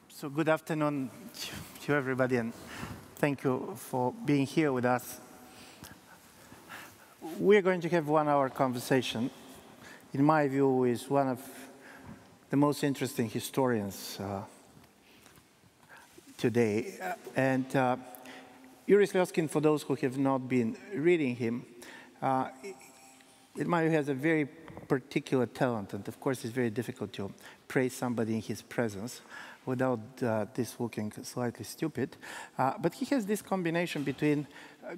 So good afternoon to everybody, and thank you for being here with us. We're going to have 1-hour conversation, in my view, with one of the most interesting historians today. YURI SLEZKINE, for those who have not been reading him, in my view, has a very particular talent, and of course it's very difficult to praise somebody in his presence without this looking slightly stupid. But he has this combination between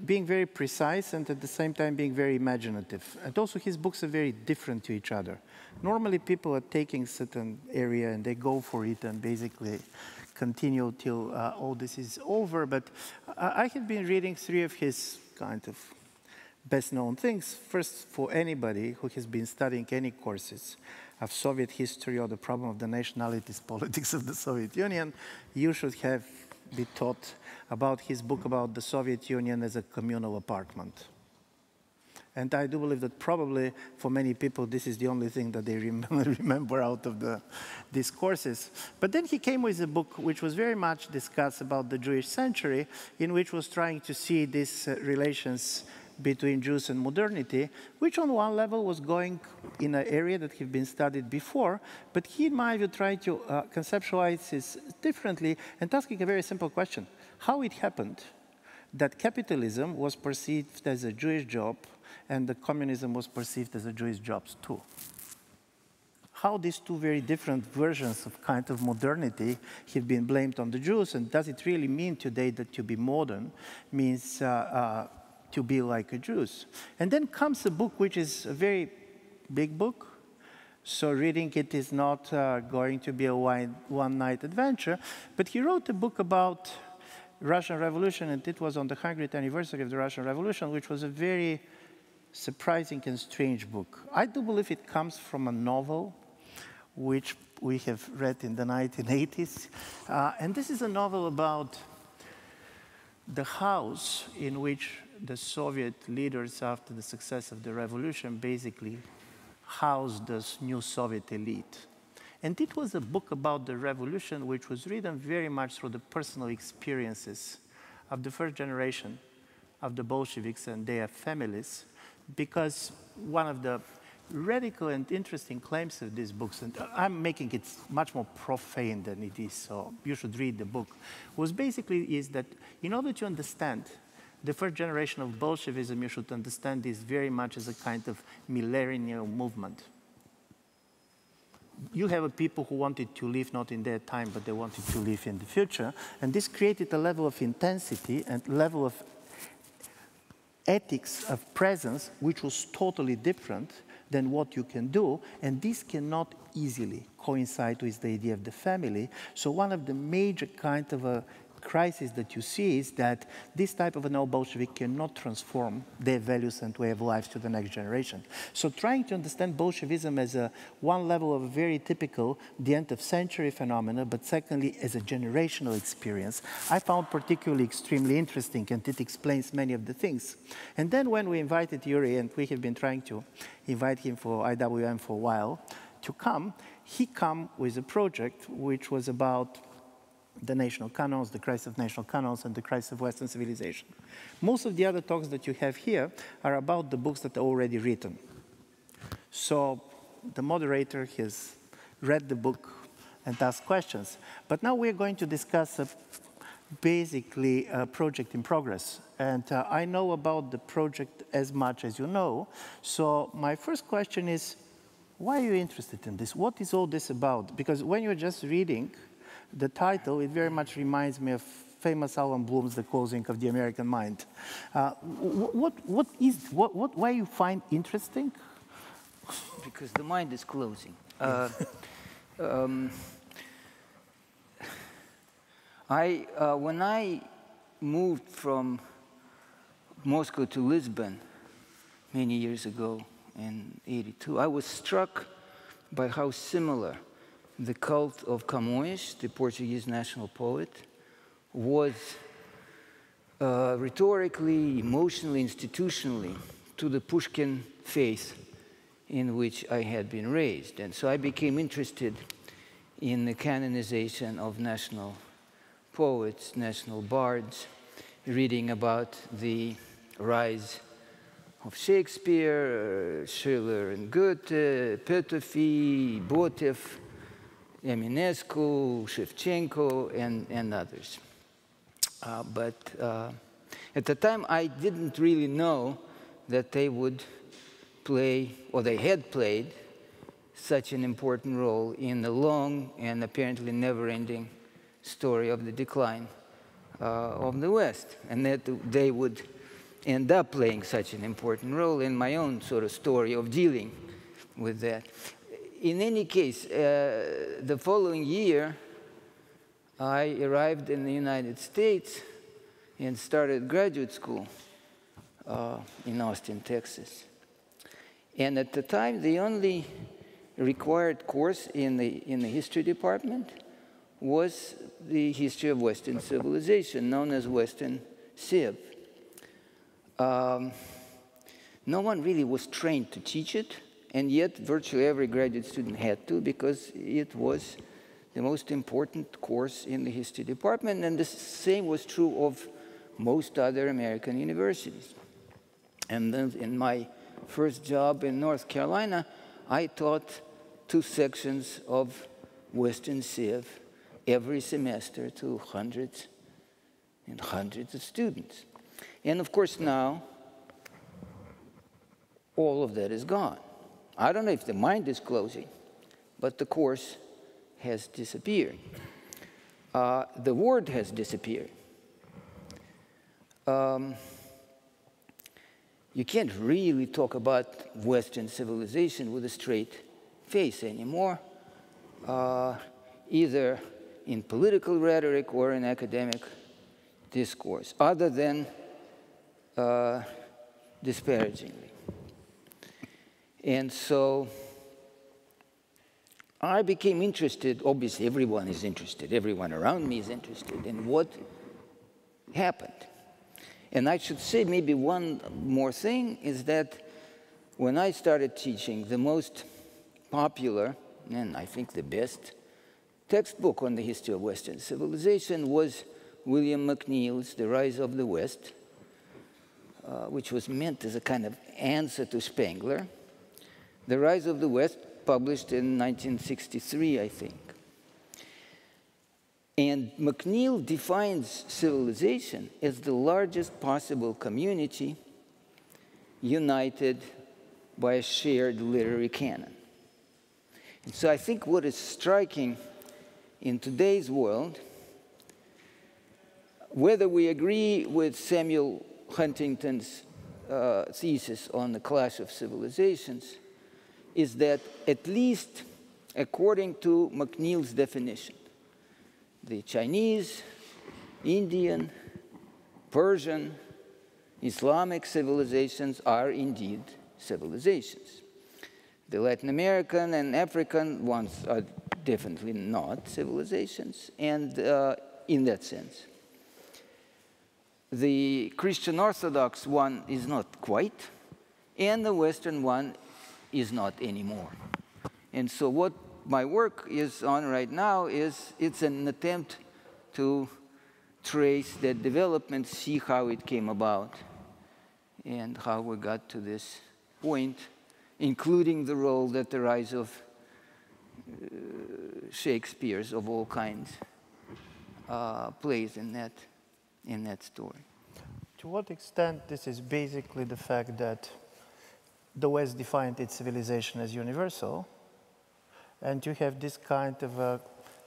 being very precise and at the same time being very imaginative. And also his books are very different to each other. Normally people are taking certain area and they go for it and basically continue till all this is over. But I have been reading 3 of his kind of best-known things. First, for anybody who has been studying any courses of Soviet history or the problem of the nationalities politics of the Soviet Union, you should have been taught about his book about the Soviet Union as a communal apartment. And I do believe that probably for many people this is the only thing that they remember out of these courses. But then he came with a book which was very much discussed about the Jewish century, in which was trying to see these relations between Jews and modernity, which on one level was going in an area that had been studied before, but he, in my view, tried to conceptualize this differently and asking a very simple question: how it happened that capitalism was perceived as a Jewish job and the communism was perceived as a Jewish job too? How these two very different versions of kind of modernity have been blamed on the Jews, and does it really mean today that to be modern means to be like a Jews? And then comes a book which is a very big book, so reading it is not going to be a one-night adventure, but he wrote a book about Russian Revolution, and it was on the 100th anniversary of the Russian Revolution, which was a very surprising and strange book. I do believe it comes from a novel which we have read in the 1980s, and this is a novel about the house in which the Soviet leaders, after the success of the revolution, basically housed this new Soviet elite. And it was a book about the revolution which was written very much through the personal experiences of the first generation of the Bolsheviks and their families, because one of the radical and interesting claims of these books, and I'm making it much more profane than it is, so you should read the book, was basically is that in order to understand the first generation of Bolshevism, you should understand this very much as a kind of millennial movement. You have a people who wanted to live not in their time, but they wanted to live in the future, and this created a level of intensity and level of ethics of presence which was totally different than what you can do, and this cannot easily coincide with the idea of the family. So one of the major kind of a crisis that you see is that this type of a neo-Bolshevik cannot transform their values and way of life to the next generation. So trying to understand Bolshevism as one level of a very typical, the end of century phenomena, but secondly as a generational experience, I found particularly extremely interesting, and it explains many of the things. And then when we invited Yuri, and we have been trying to invite him for IWM for a while, to come, he came with a project which was about the national canons, the crisis of national canons, and the crisis of Western civilization. Most of the other talks that you have here are about the books that are already written. So the moderator has read the book and asked questions. But now we're going to discuss basically a project in progress. And I know about the project as much as you know. So my first question is, why are you interested in this? What is all this about? Because when you're just reading the title, it very much reminds me of famous Alan Bloom's The Closing of the American Mind. Why you find interesting? Because the mind is closing. When I moved from Moscow to Lisbon many years ago in '82, I was struck by how similar the cult of Camões, the Portuguese national poet, was rhetorically, emotionally, institutionally to the Pushkin faith in which I had been raised. And so I became interested in the canonization of national poets, national bards, reading about the rise of Shakespeare, Schiller and Goethe, Petöfi, Botev, Eminescu, Shevchenko, and others. But at the time, I didn't really know that they would play, or they had played, such an important role in the long and apparently never-ending story of the decline of the West, and that they would end up playing such an important role in my own sort of story of dealing with that. In any case, the following year, I arrived in the United States and started graduate school in Austin, Texas. And at the time, the only required course in the history department was the history of Western civilization, known as Western Civ. No one really was trained to teach it, and yet virtually every graduate student had to, because it was the most important course in the history department, and the same was true of most other American universities. And then in my first job in North Carolina, I taught 2 sections of Western Civ every semester to hundreds and hundreds of students. And of course now, all of that is gone. I don't know if the mind is closing, but the course has disappeared. The word has disappeared. You can't really talk about Western civilization with a straight face anymore, either in political rhetoric or in academic discourse, other than disparagingly. And so I became interested. Obviously, everyone is interested. Everyone around me is interested in what happened. And I should say maybe one more thing is that when I started teaching, the most popular, and I think the best, textbook on the history of Western civilization was William McNeill's The Rise of the West, which was meant as a kind of answer to Spengler. The Rise of the West, published in 1963, I think. And McNeill defines civilization as the largest possible community united by a shared literary canon. And so I think what is striking in today's world, whether we agree with Samuel Huntington's thesis on the clash of civilizations, is that at least according to McNeill's definition, the Chinese, Indian, Persian, Islamic civilizations are indeed civilizations. The Latin American and African ones are definitely not civilizations, and in that sense. The Christian Orthodox one is not quite, and the Western one is not anymore. And so what my work is on right now is it's an attempt to trace that development, see how it came about, and how we got to this point, including the role that the rise of Shakespeare's of all kinds plays in that story. To what extent this is basically the fact that the West defined its civilization as universal, and you have this kind of a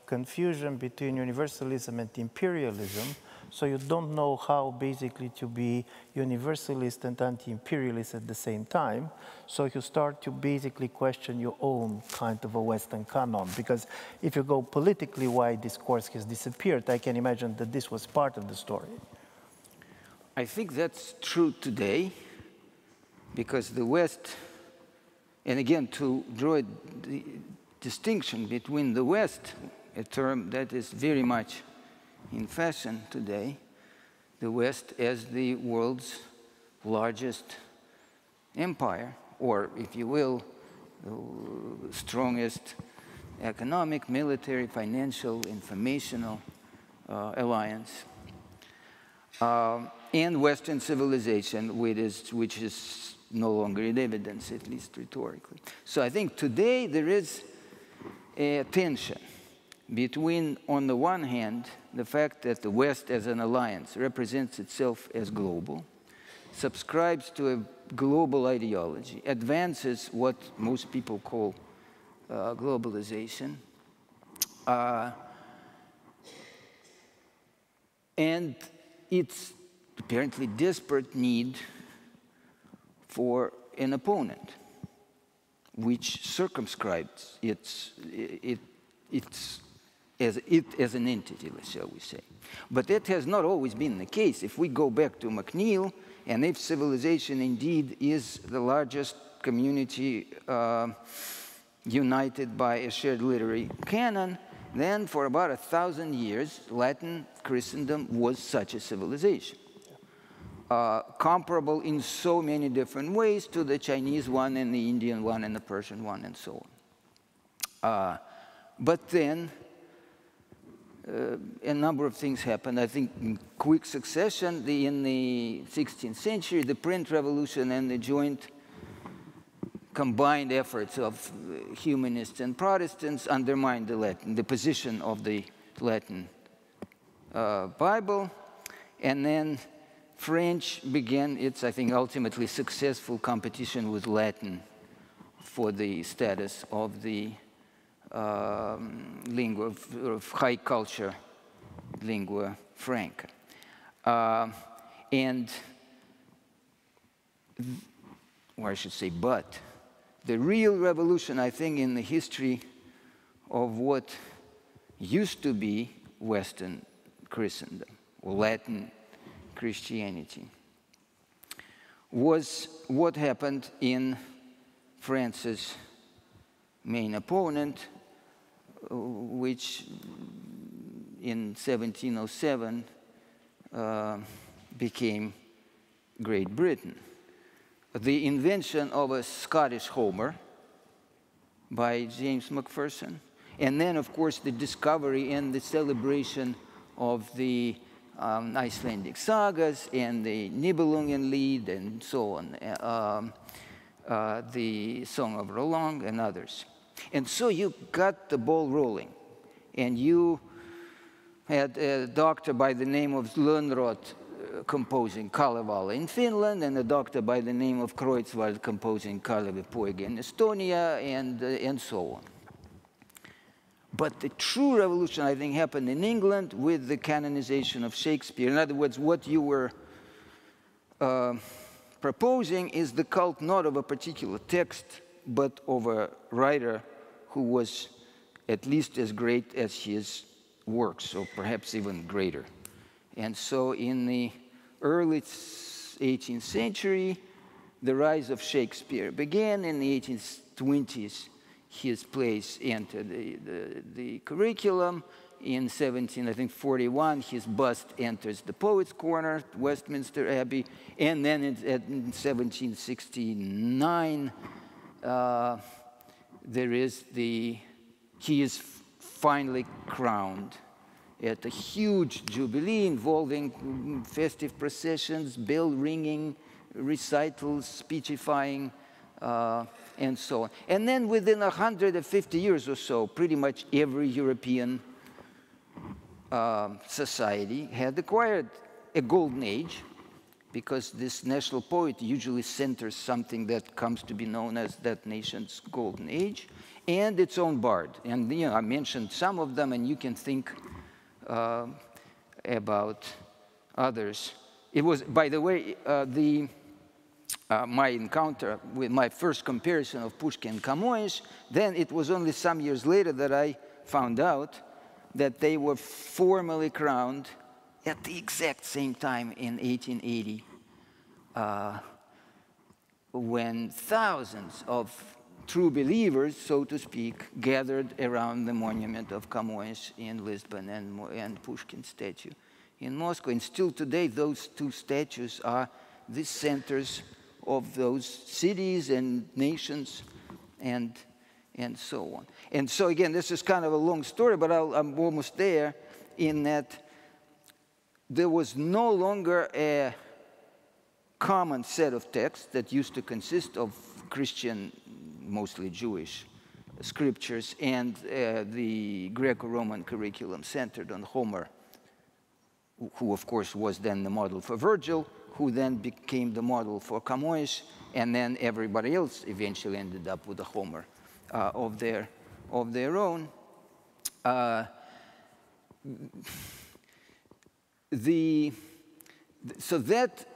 confusion between universalism and imperialism, so you don't know how basically to be universalist and anti-imperialist at the same time, so you start to basically question your own kind of a Western canon, because if you go politically why this course has disappeared, I can imagine that this was part of the story. I think that's true today, because the West, and again, to draw a distinction between the West, a term that is very much in fashion today, the West as the world's largest empire, or if you will, strongest economic, military, financial, informational alliance. And Western civilization, which is no longer in evidence, at least rhetorically. So I think today there is a tension between, on the one hand, the fact that the West as an alliance represents itself as global, subscribes to a global ideology, advances what most people call globalization, and its apparently desperate need for an opponent, which circumscribes it as an entity, shall we say. But that has not always been the case. If we go back to McNeill, and if civilization indeed is the largest community united by a shared literary canon, then for about 1,000 years, Latin Christendom was such a civilization. Comparable in so many different ways to the Chinese one and the Indian one and the Persian one and so on. But then a number of things happened. I think in quick succession, in the 16th century, the print revolution and the joint combined efforts of humanists and Protestants undermined the position of the Latin Bible. And then French began its, I think, ultimately successful competition with Latin for the status of the lingua of high culture, lingua franca. And, or I should say, but the real revolution, I think, in the history of what used to be Western Christendom, or Latin Christianity, was what happened in France's main opponent, which in 1707 became Great Britain. The invention of a Scottish Homer by James Macpherson, and then, of course, the discovery and the celebration of the Icelandic sagas and the Nibelungenlied and so on, the Song of Roland and others. And so you got the ball rolling, and you had a doctor by the name of Lönnrot composing Kalevala in Finland, and a doctor by the name of Kreutzwald composing Kalevipoeg in Estonia, and so on. But the true revolution, I think, happened in England with the canonization of Shakespeare. In other words, what you were proposing is the cult not of a particular text, but of a writer who was at least as great as his works, or perhaps even greater. And so in the early 18th century, the rise of Shakespeare began. In the 1820s, his plays entered the curriculum. In 1741, his bust enters the Poets' Corner, Westminster Abbey. And then in 1769, he is finally crowned at a huge jubilee involving festive processions, bell ringing, recitals, speechifying, and so on. And then within 150 years or so, pretty much every European society had acquired a golden age, because this national poet usually centers something that comes to be known as that nation's golden age, and its own bard. And I mentioned some of them, and you can think about others. It was, by the way, my encounter with my first comparison of Pushkin and Camões, then it was only some years later that I found out that they were formally crowned at the exact same time in 1880, when thousands of true believers, so to speak, gathered around the monument of Camões in Lisbon and Pushkin's statue in Moscow. And still today, those two statues are the centers of those cities and nations and so on. And so again, this is kind of a long story, but I'm almost there, in that there was no longer a common set of texts that used to consist of Christian, mostly Jewish, scriptures, and the Greco-Roman curriculum centered on Homer, who of course was then the model for Virgil, who then became the model for Camões, and then everybody else eventually ended up with a Homer of their own. So that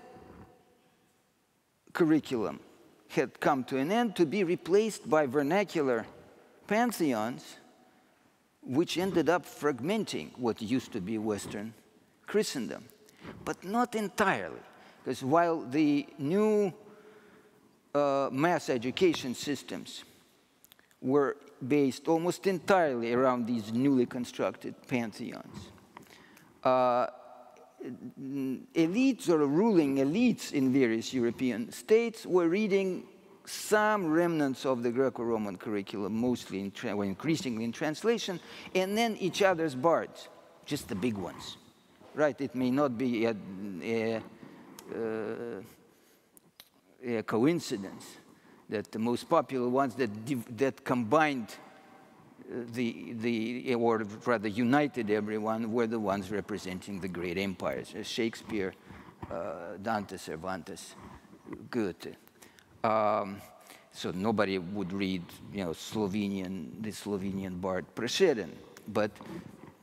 curriculum had come to an end, to be replaced by vernacular pantheons, which ended up fragmenting what used to be Western Christendom. But not entirely, because while the new mass education systems were based almost entirely around these newly constructed pantheons, elites or ruling elites in various European states were reading some remnants of the Greco-Roman curriculum, mostly or increasingly in translation, and then each other's bards, just the big ones, right? It may not be a coincidence that the most popular ones that combined or rather united everyone, were the ones representing the great empires: Shakespeare, Dante, Cervantes, Goethe. So nobody would read, the Slovenian bard Prešeren. But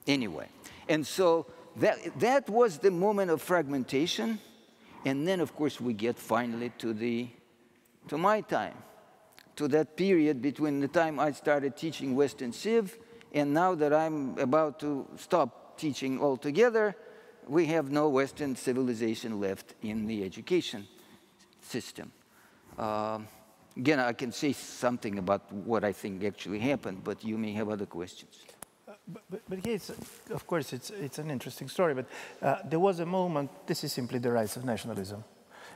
anyway, and so that was the moment of fragmentation, and then of course we get finally to my time, to that period between the time I started teaching Western Civ and now that I'm about to stop teaching altogether. We have no Western civilization left in the education system. Again, I can say something about what I think actually happened, but you may have other questions. But yes, of course, it's an interesting story, but there was a moment, this is simply the rise of nationalism.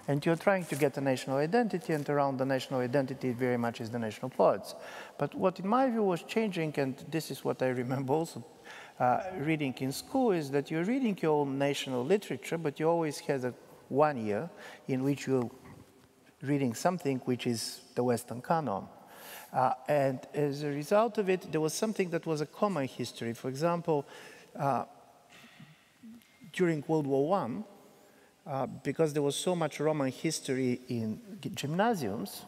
And you're trying to get a national identity, and around the national identity very much is the national poets. But what in my view was changing, and this is what I remember also reading in school, is that you're reading your own national literature, but you always had a 1 year in which you're reading something which is the Western canon. And as a result of it, there was something that was a common history. For example, during World War I, because there was so much Roman history in gymnasiums,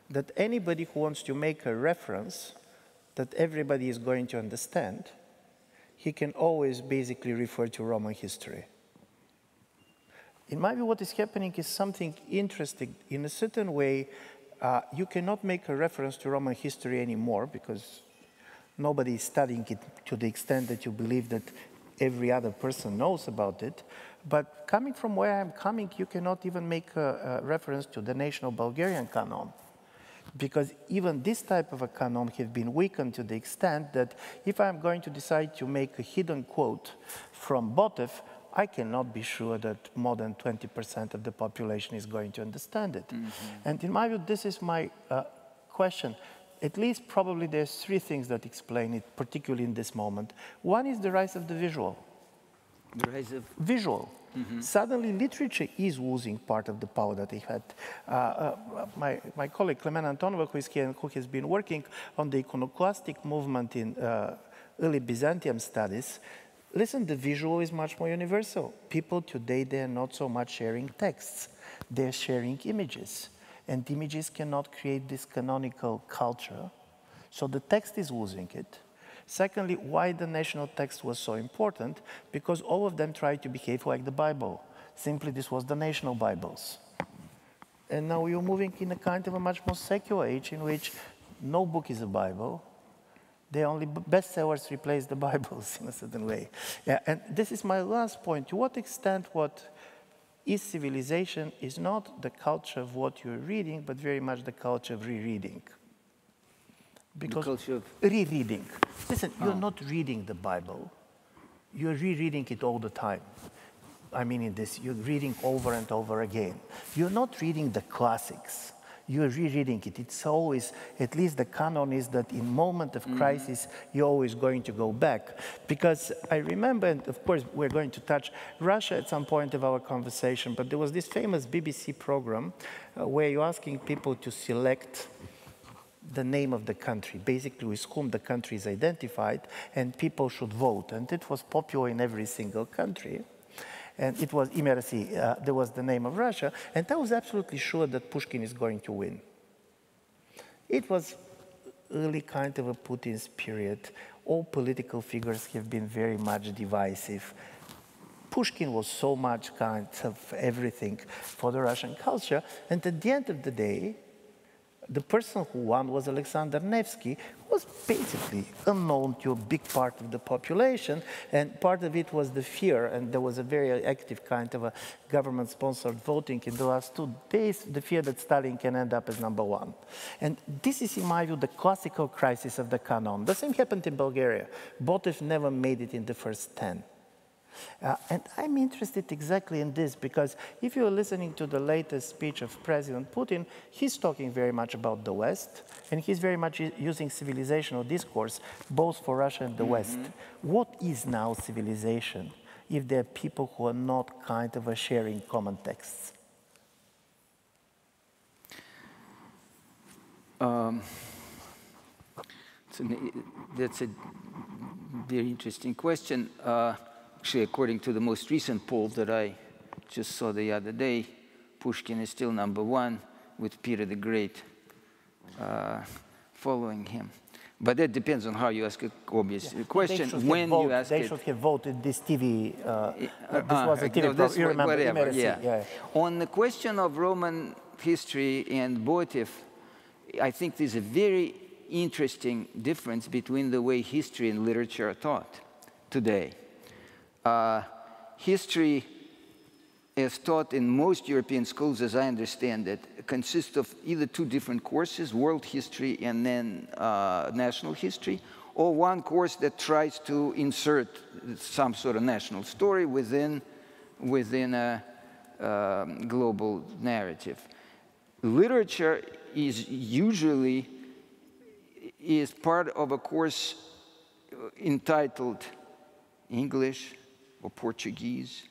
that anybody who wants to make a reference that everybody is going to understand, he can always basically refer to Roman history. In my view, what is happening is something interesting. In a certain way, you cannot make a reference to Roman history anymore because nobody is studying it to the extent that you believe that every other person knows about it. But coming from where I'm coming, you cannot even make a reference to the national Bulgarian canon, because even this type of a canon has been weakened to the extent that if I'm going to decide to make a hidden quote from Botev, I cannot be sure that more than 20% of the population is going to understand it. Mm-hmm. And in my view, this is my question. At least probably there's 3 things that explain it, particularly in this moment. One is the rise of the visual. The rise of? Visual. Mm-hmm. Suddenly literature is losing part of the power that it had. My colleague Clemena Antonova, who is here and who has been working on the iconoclastic movement in early Byzantium studies, listen, the visual is much more universal. People today, they're not so much sharing texts. They're sharing images. And images cannot create this canonical culture. So the text is losing it. Secondly, why the national text was so important? Because all of them tried to behave like the Bible. Simply, this was the national Bibles. And now you're moving in a kind of a much more secular age in which no book is a Bible. The only bestsellers replace the Bibles in a certain way. Yeah, and this is my last point. To what extent what is civilization is not the culture of what you're reading, but very much the culture of rereading. Because the culture of rereading. Listen, you're not reading the Bible. You're rereading it all the time. I mean, you're reading over and over again. You're not reading the classics. you're rereading it. It's always, at least the canon is that in moment of crisis, you're always going to go back. Because I remember, and of course, we're going to touch Russia at some point of our conversation, but there was this famous BBC program where you're asking people to select the name of the country, basically with whom the country is identified, and people should vote. And it was popular in every single country. And it was Imersi, there was the name of Russia, and I was absolutely sure that Pushkin is going to win. It was early kind of a Putin's period. All political figures have been very much divisive. Pushkin was so much kind of everything for the Russian culture, and at the end of the day, the person who won was Alexander Nevsky, who was basically unknown to a big part of the population, and part of it was the fear, and there was a very active kind of a government-sponsored voting in the last 2 days, the fear that Stalin can end up as #1. And this is, in my view, the classical crisis of the canon. The same happened in Bulgaria. Botev never made it in the first 10. And I'm interested exactly in this, because if you're listening to the latest speech of President Putin, he's talking very much about the West, and he's very much using civilizational discourse, both for Russia and the West. What is now civilization if there are people who are not kind of sharing common texts? That's a very interesting question. Actually, according to the most recent poll that I just saw the other day, Pushkin is still #1, with Peter the Great following him. But that depends on how you ask a obvious question. When you ask they should have voted this TV. This was a TV program. You remember? Whatever, yeah. On the question of Roman history and Botev, I think there's a very interesting difference between the way history and literature are taught today. History, as taught in most European schools, as I understand it, consists of either 2 different courses, world history and then national history, or one course that tries to insert some sort of national story within a global narrative. Literature is usually part of a course entitled English or Portuguese,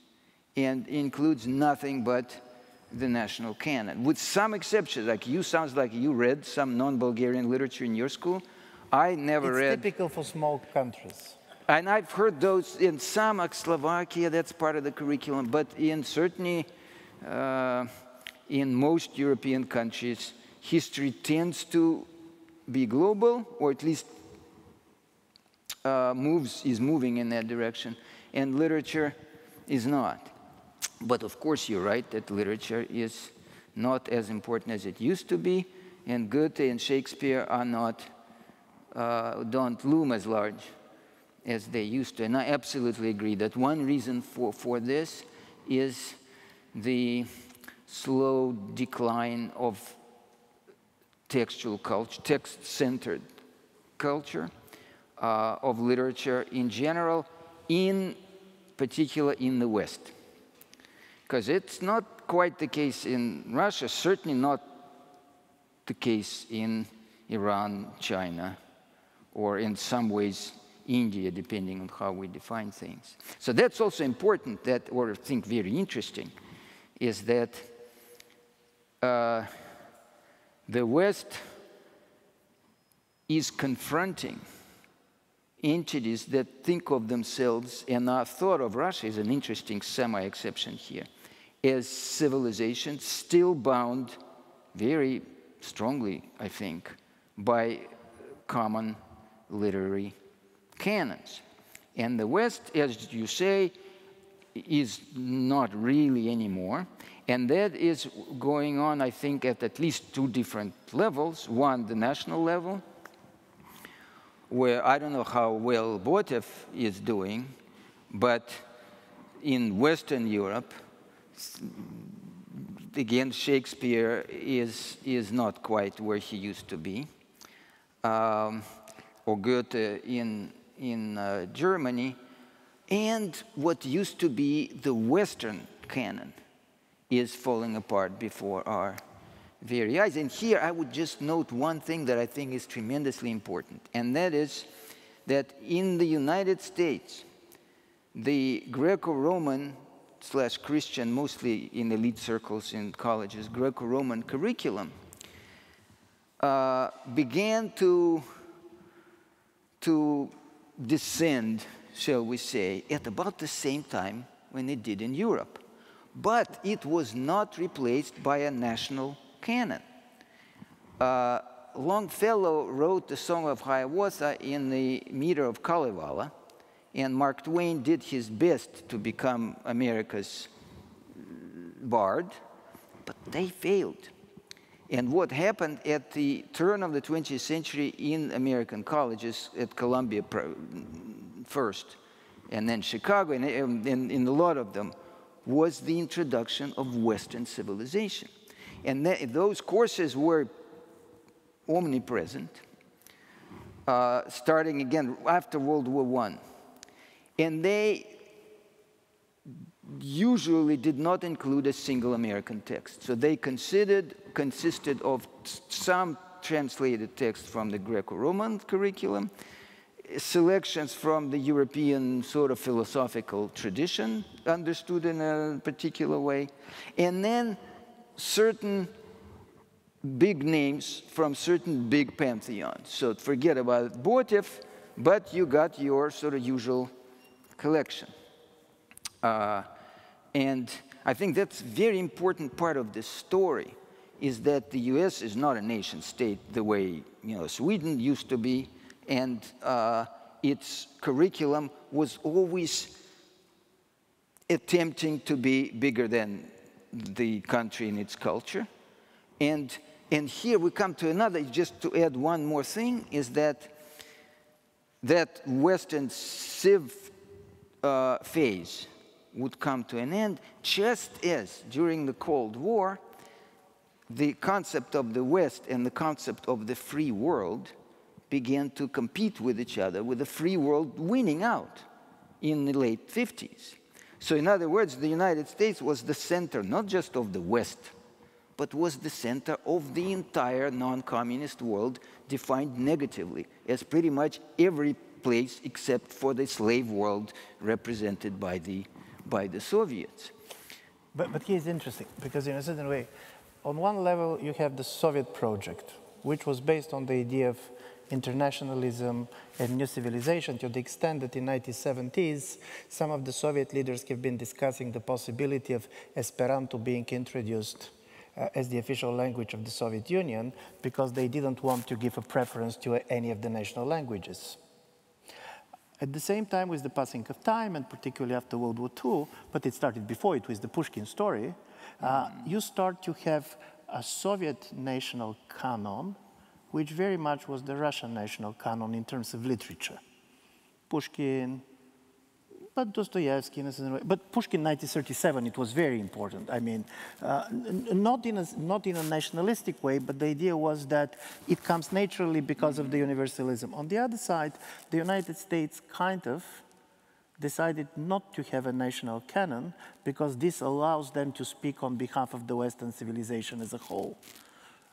and includes nothing but the national canon, with some exceptions. Like you, sounds like you read some non-Bulgarian literature in your school. I never read. It's typical for small countries. And I've heard those in some, like Slovakia, that's part of the curriculum, but certainly in most European countries, history tends to be global, or at least is moving in that direction, and literature is not. But of course, you're right that literature is not as important as it used to be, and Goethe and Shakespeare are not, don't loom as large as they used to. And I absolutely agree that one reason for this is the slow decline of textual culture, text-centered culture, of literature in general, in particular in the West. Because it's not quite the case in Russia, certainly not the case in Iran, China, or in some ways India, depending on how we define things. So that's also important, that, or I think very interesting, is that the West is confronting entities that think of themselves, and I thought of Russia as an interesting semi-exception here, as civilization still bound very strongly, I think, by common literary canons. And the West, as you say, is not really anymore. And that is going on, I think, at least 2 different levels. One, the national level, where I don't know how well Botev is doing, but in Western Europe, again, Shakespeare is not quite where he used to be, or Goethe in Germany, and what used to be the Western canon is falling apart before our very eyes. And here I would just note one thing that I think is tremendously important, and that is that in the United States, the Greco-Roman / Christian, mostly in elite circles in colleges, Greco-Roman curriculum began to descend, shall we say, at about the same time when it did in Europe. But it was not replaced by a national canon. Longfellow wrote the Song of Hiawatha in the meter of Kalevala, and Mark Twain did his best to become America's bard, but they failed. And what happened at the turn of the 20th century in American colleges, at Columbia first, and then Chicago, and in a lot of them, was the introduction of Western civilization. And those courses were omnipresent, starting again after World War I. And they usually did not include a single American text. So they consisted of some translated text from the Greco-Roman curriculum, selections from the European sort of philosophical tradition, understood in a particular way, and then certain big names from certain big pantheons. So forget about Botev, but you got your sort of usual collection. And I think that's a very important part of this story, is that the US is not a nation state the way Sweden used to be, and its curriculum was always attempting to be bigger than the country in its culture. And here we come to another, just to add one more thing, is that Western Civ phase would come to an end, just as during the Cold War, the concept of the West and the concept of the free world began to compete with each other, with the free world winning out in the late 50s. So in other words, the United States was the center, not just of the West, but was the center of the entire non-communist world, defined negatively as pretty much every place except for the slave world represented by the Soviets. But here's interesting, because in a certain way, on one level you have the Soviet project, which was based on the idea of internationalism and new civilization, to the extent that in the 1970s, some of the Soviet leaders have been discussing the possibility of Esperanto being introduced as the official language of the Soviet Union, because they didn't want to give a preference to any of the national languages. At the same time, with the passing of time, and particularly after World War II, but it started before it with the Pushkin story, you start to have a Soviet national canon, which very much was the Russian national canon in terms of literature. Pushkin, but Dostoevsky, but Pushkin 1937, it was very important. I mean, not in a nationalistic way, but the idea was that it comes naturally because of the universalism. On the other side, the United States kind of decided not to have a national canon because this allows them to speak on behalf of the Western civilization as a whole.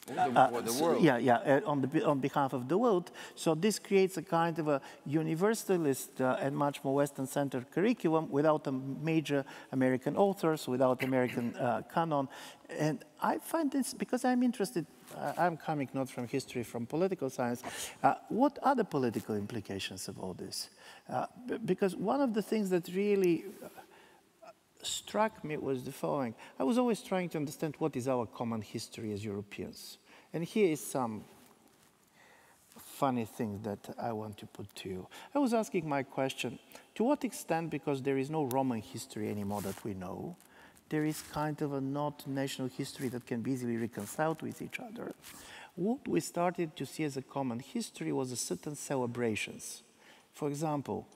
The world. On behalf of the world. So this creates a kind of a universalist and much more Western-centered curriculum without a major American authors, without American canon. And I find this, because I'm interested, I'm coming not from history, from political science, what are the political implications of all this? Because one of the things that really struck me was the following. I was always trying to understand what is our common history as Europeans. And here is some funny thing that I want to put to you. I was asking my question, to what extent, because there is no Roman history anymore that we know, there is kind of a not national history that can be easily reconciled with each other. What we started to see as a common history was a certain celebrations. For example,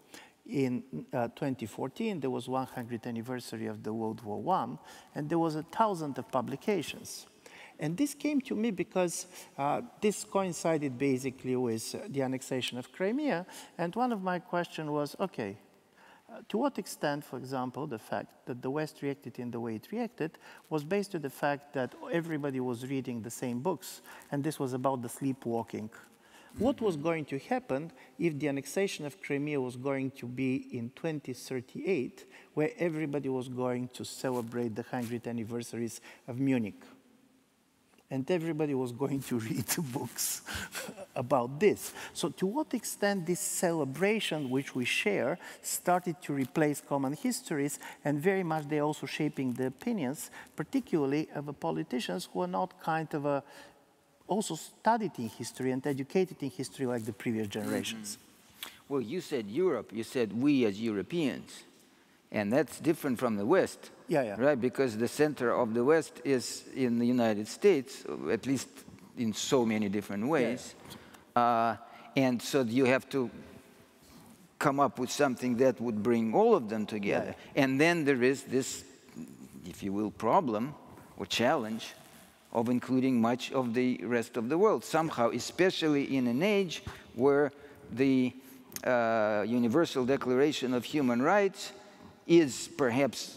in 2014, there was 100th anniversary of the World War I, and there was 1,000 of publications. And this came to me because this coincided basically with the annexation of Crimea, and one of my questions was, okay, To what extent, for example, the fact that the West reacted in the way it reacted was based on the fact that everybody was reading the same books, and this was about the sleepwalking. What was going to happen if the annexation of Crimea was going to be in 2038, where everybody was going to celebrate the 100th anniversaries of Munich? And everybody was going to read books about this. So to what extent this celebration, which we share, started to replace common histories, and very much they're also shaping the opinions, particularly of the politicians who are not kind of also studied in history and educated in history like the previous generations. Well, you said Europe, you said we as Europeans, and that's different from the West. Right, because the center of the West is in the United States, at least in so many different ways. And so you have to come up with something that would bring all of them together. And then there is this, if you will, problem or challenge of including much of the rest of the world somehow, especially in an age where the Universal Declaration of Human Rights is perhaps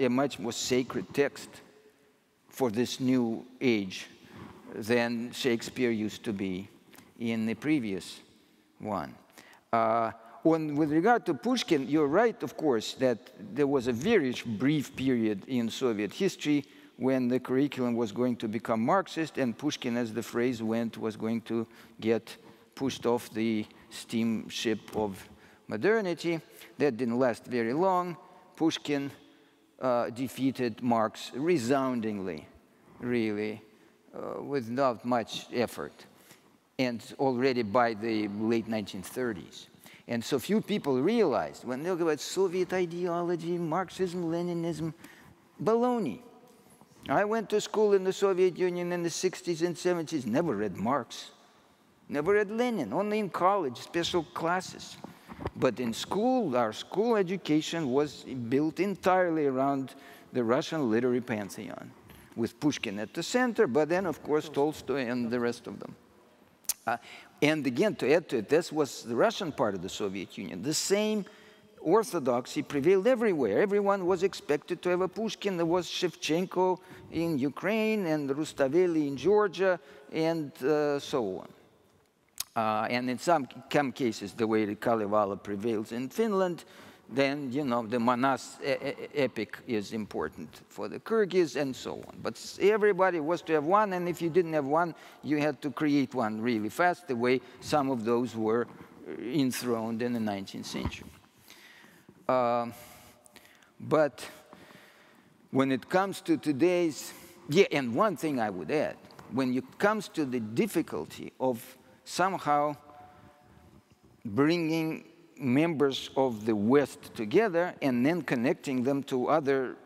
a much more sacred text for this new age than Shakespeare used to be in the previous one. With regard to Pushkin, you're right, of course, that there was a very brief period in Soviet history when the curriculum was going to become Marxist, and Pushkin, as the phrase went, was going to get pushed off the steamship of modernity. That didn't last very long. Pushkin defeated Marx resoundingly, really, without much effort, and already by the late 1930s. And so few people realized, when they look about Soviet ideology, Marxism, Leninism, baloney. I went to school in the Soviet Union in the 60s and 70s, never read Marx, never read Lenin, only in college, special classes. But in school, our school education was built entirely around the Russian literary pantheon, with Pushkin at the center, but then, of course, Tolstoy and the rest of them. And again, to add to it, this was the Russian part of the Soviet Union. The same orthodoxy prevailed everywhere. Everyone was expected to have a Pushkin. There was Shevchenko in Ukraine, and Rustaveli in Georgia, and so on. And in some cases, the way the Kalevala prevails in Finland, then, you know, the Manas epic is important for the Kyrgyz, and so on. But everybody was to have one, and if you didn't have one, you had to create one really fast, the way some of those were enthroned in the 19th century. But when it comes to today's, and one thing I would add, when it comes to the difficulty of somehow bringing members of the West together and then connecting them to other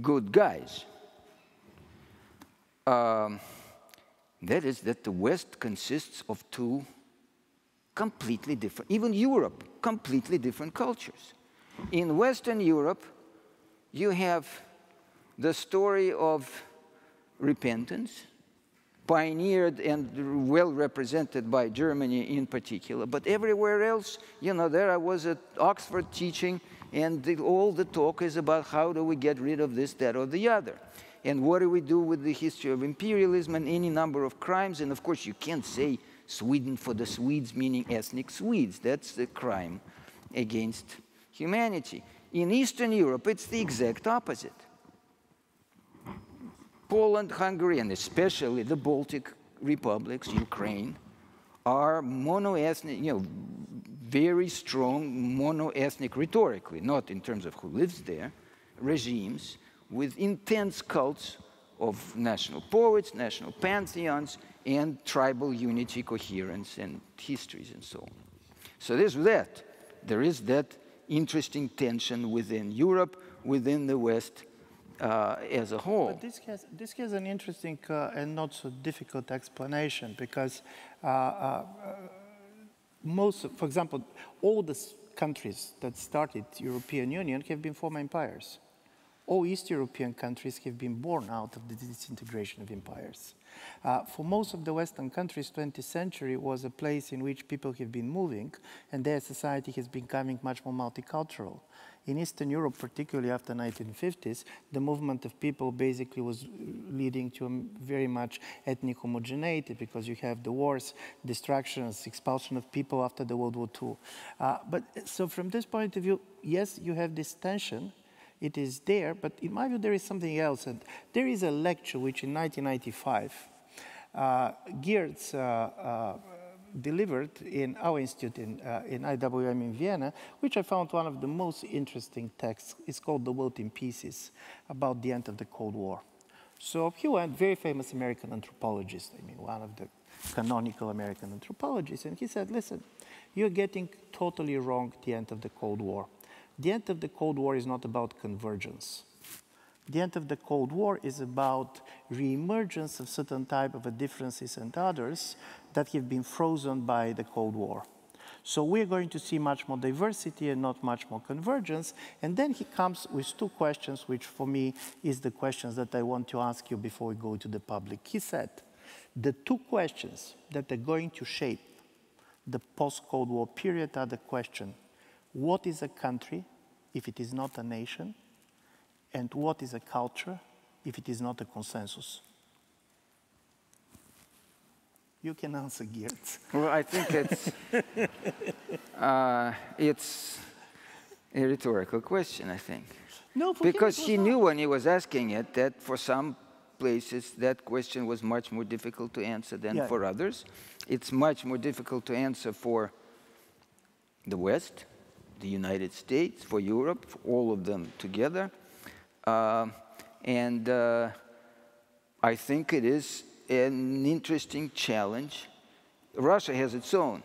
good guys, that is that the West consists of two completely different, even Europe, completely different cultures. In Western Europe, you have the story of repentance, pioneered and well represented by Germany in particular. But everywhere else, you know, there I was at Oxford teaching, and all the talk is about how do we get rid of this, that, or the other. And what do we do with the history of imperialism and any number of crimes? And of course, you can't say Sweden for the Swedes, meaning ethnic Swedes. That's a crime against humanity. In Eastern Europe, it's the exact opposite. Poland, Hungary, and especially the Baltic republics, Ukraine, are mono-ethnic, you know, very strong mono-ethnic rhetorically, not in terms of who lives there, regimes with intense cults of national poets, national pantheons, and tribal unity, coherence, and histories, and so on. So there's that. There is that interesting tension within Europe, within the West, as a whole. But this has an interesting and not so difficult explanation, because for example, all the countries that started European Union have been former empires. All East European countries have been born out of the disintegration of empires. For most of the Western countries, 20th century was a place in which people have been moving, and their society has been becoming much more multicultural. In Eastern Europe, particularly after 1950s, the movement of people basically was leading to a very much ethnic homogeneity, because you have the wars, destructions, expulsion of people after the World War II. So from this point of view, yes, you have this tension. It is there, but in my view, there is something else. And there is a lecture which in 1995, Geertz delivered in our institute in IWM in Vienna, which I found one of the most interesting texts. It's called The World in Pieces, about the end of the Cold War. So he went, very famous American anthropologist, I mean, one of the canonical American anthropologists, and he said, listen, you're getting totally wrong the end of the Cold War. The end of the Cold War is not about convergence. The end of the Cold War is about reemergence of certain type of differences and others that have been frozen by the Cold War. So we're going to see much more diversity and not much more convergence. And then he comes with two questions, which for me is the questions that I want to ask you before we go to the public. He said, the two questions that are going to shape the post-Cold War period are the question, what is a country if it is not a nation? And what is a culture if it is not a consensus? You can answer, Geertz. Well, I think it's a rhetorical question, I think. No, because he knew when he was asking it that for some places that question was much more difficult to answer than for others. It's much more difficult to answer for the West, the United States, for Europe, for all of them together. I think it is an interesting challenge. Russia has its own,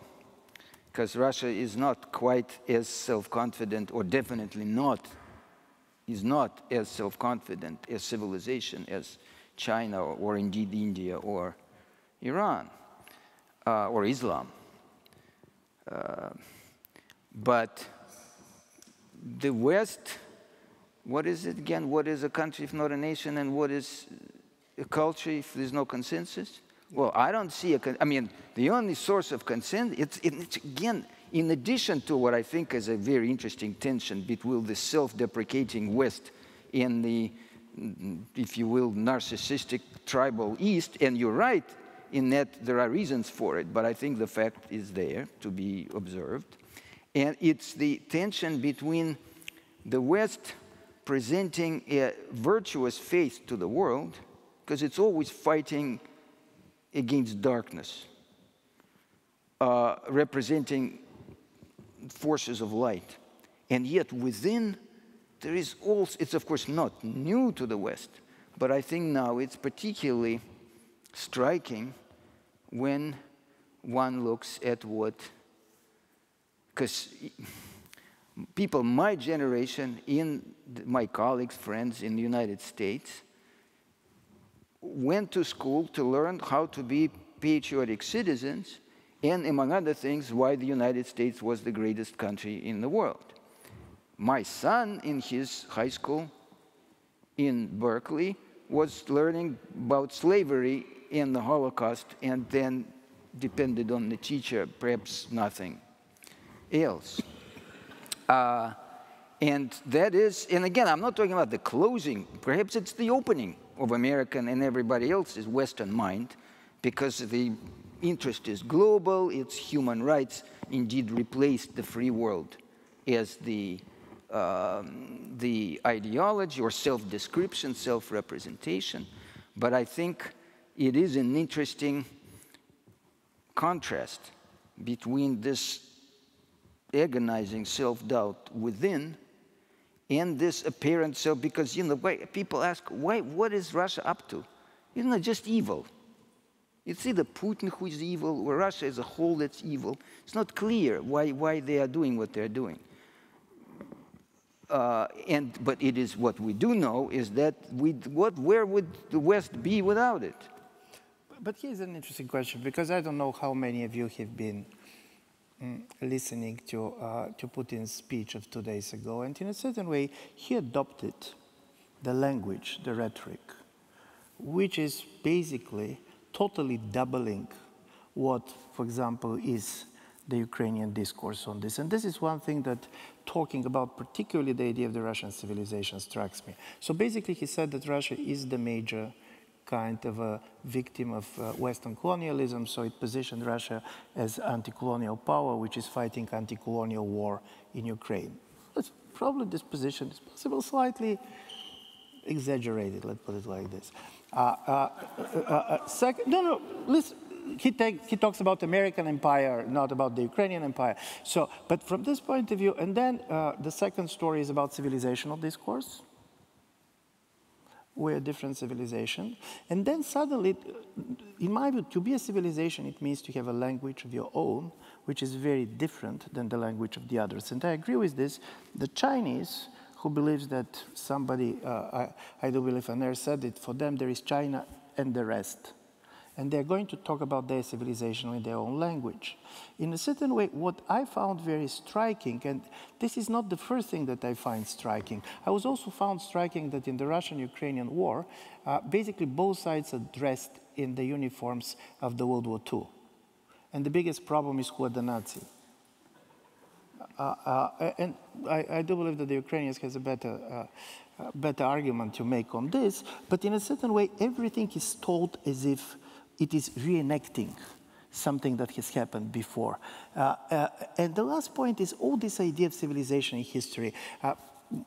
because Russia is not quite as self-confident, or definitely is not as self-confident as civilization as China, or indeed India, or Iran, or Islam. But the West, what is it again? What is a country if not a nation? And what is a culture if there's no consensus? Well, I don't see I mean, the only source of consensus, it's again, in addition to what I think is a very interesting tension between the self-deprecating West and the, if you will, narcissistic tribal East, and you're right in that there are reasons for it, but I think the fact is there to be observed. And it's the tension between the West presenting a virtuous face to the world, because it's always fighting against darkness, representing forces of light. And yet within, there is also, it's of course not new to the West, but I think now it's particularly striking when one looks at what, because people my generation, my colleagues, friends in the United States, went to school to learn how to be patriotic citizens, and among other things, why the United States was the greatest country in the world. My son, in his high school in Berkeley, was learning about slavery and the Holocaust, and then depended on the teacher, perhaps nothing else. And that is, and again, I'm not talking about the closing, perhaps it's the opening of American and everybody else's Western mind, because the interest is global, it's human rights indeed replaced the free world as the ideology or self-description, self-representation. But I think it is an interesting contrast between this agonizing self-doubt within and this apparent self, because, you know, people ask, why, what is Russia up to? Isn't it just evil? It's either Putin who is evil or Russia as a whole that's evil. It's not clear why they are doing what they're doing. But it is what we do know is that where would the West be without it? But here's an interesting question, because I don't know how many of you have been listening to Putin's speech of 2 days ago, and in a certain way, he adopted the language, the rhetoric, which is basically totally doubling what, for example, is the Ukrainian discourse on this. And this is one thing that talking about particularly the idea of the Russian civilization strikes me. So basically he said that Russia is the major kind of a victim of Western colonialism, so it positioned Russia as anti-colonial power, which is fighting anti-colonial war in Ukraine. That's probably this position is possible slightly exaggerated, let's put it like this. Second, no, listen. He talks about American empire, not about the Ukrainian empire. So, but from this point of view, and then the second story is about civilizational discourse. We're a different civilization. And then suddenly, in my view, to be a civilization, it means to have a language of your own, which is very different than the language of the others. And I agree with this. The Chinese, who believes that somebody, I do believe Aner said it, for them there is China and the rest. And they're going to talk about their civilization in their own language. In a certain way, what I found very striking, and this is not the first thing that I find striking, I was also found striking that in the Russian-Ukrainian war, basically both sides are dressed in the uniforms of the World War II. And the biggest problem is who are the Nazi. And I do believe that the Ukrainians has a better argument to make on this, but in a certain way, everything is told as if it is reenacting something that has happened before. And the last point is all this idea of civilization in history.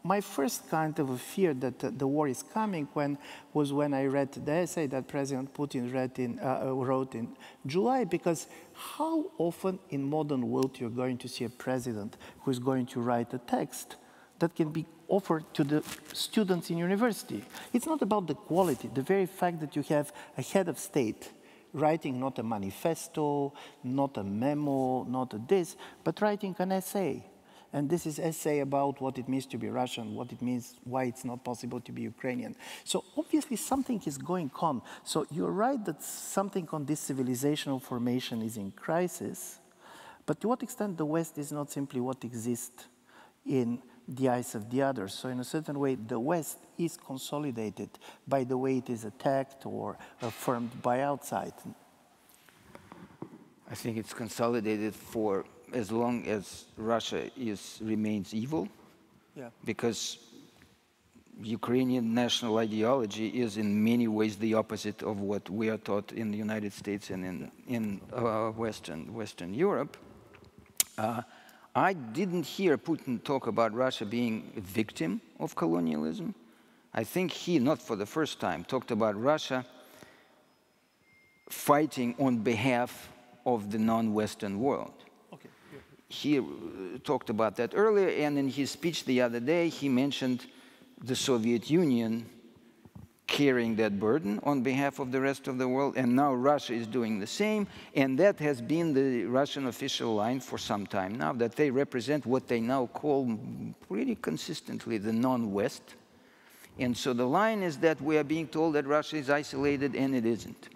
My first kind of a fear that the war is coming was when I read the essay that President Putin wrote in July, because how often in modern world you're going to see a president who is going to write a text that can be offered to the students in university? It's not about the quality, the very fact that you have a head of state writing not a manifesto, not a memo, not a this, but writing an essay. And this is essay about what it means to be Russian, what it means, why it's not possible to be Ukrainian. So obviously something is going on. So you're right that something on this civilizational formation is in crisis, but to what extent the West is not simply what exists in the eyes of the others. So in a certain way, the West is consolidated by the way it is attacked or affirmed by outside. I think it's consolidated for as long as Russia remains evil, because Ukrainian national ideology is in many ways the opposite of what we are taught in the United States and in Western Europe. I didn't hear Putin talk about Russia being a victim of colonialism. I think he, not for the first time, talked about Russia fighting on behalf of the non-Western world. Okay. He talked about that earlier, and in his speech the other day, he mentioned the Soviet Union carrying that burden on behalf of the rest of the world, and now Russia is doing the same, and that has been the Russian official line for some time now, that they represent what they now call pretty consistently the non-West. And so the line is that we are being told that Russia is isolated, and it isn't.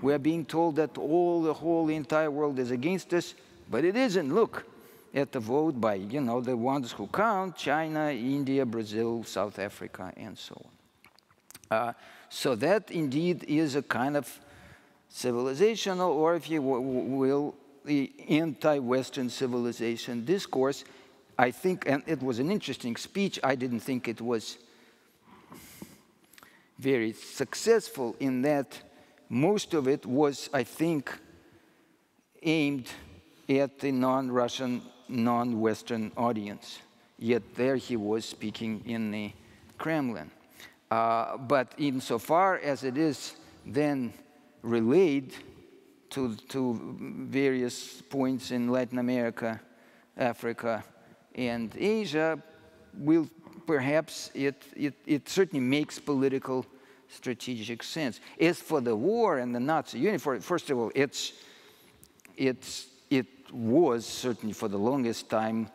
We are being told that the entire world is against us, but it isn't. Look at the vote by, the ones who count: China, India, Brazil, South Africa, and so on. So that indeed is a kind of civilizational, or if you will, the anti-Western civilization discourse. I think, and it was an interesting speech, I didn't think it was very successful in that most of it was, I think, aimed at the non-Russian, non-Western audience. Yet there he was speaking in the Kremlin. But insofar as it is then relayed to various points in Latin America, Africa, and Asia, perhaps it certainly makes political strategic sense. As for the war and the Nazi uniform, first of all, it was certainly for the longest time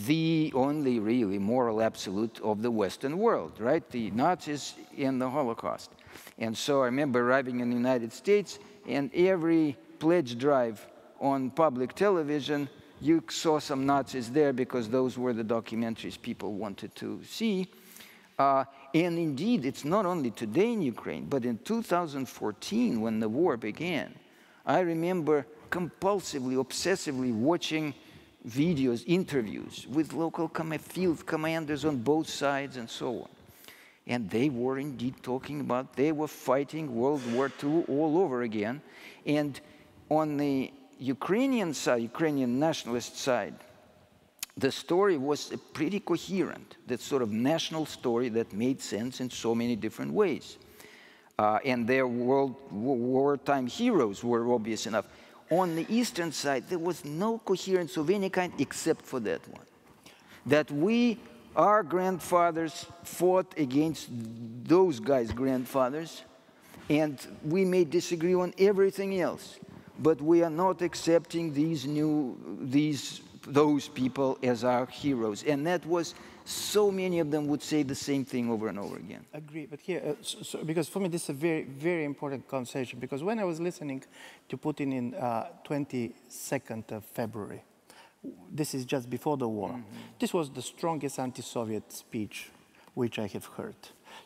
the only really moral absolute of the Western world, right? The Nazis and the Holocaust. And so I remember arriving in the United States, and every pledge drive on public television, you saw some Nazis there because those were the documentaries people wanted to see. And indeed, it's not only today in Ukraine, but in 2014, when the war began, I remember compulsively, obsessively watching videos, interviews with local field commanders on both sides and so on. And they were indeed talking about, they were fighting World War II all over again. And on the Ukrainian side, Ukrainian nationalist side, the story was pretty coherent, that sort of national story that made sense in so many different ways. And their wartime heroes were obvious enough. On the eastern side, there was no coherence of any kind except for that one. That our grandfathers fought against those guys' grandfathers, and we may disagree on everything else, but we are not accepting those people as our heroes. And that was, so many of them would say the same thing over and over again. Agree, but here, because for me this is a very, very important conversation, because when I was listening to Putin in 22nd of February, this is just before the war, this was the strongest anti-Soviet speech which I have heard.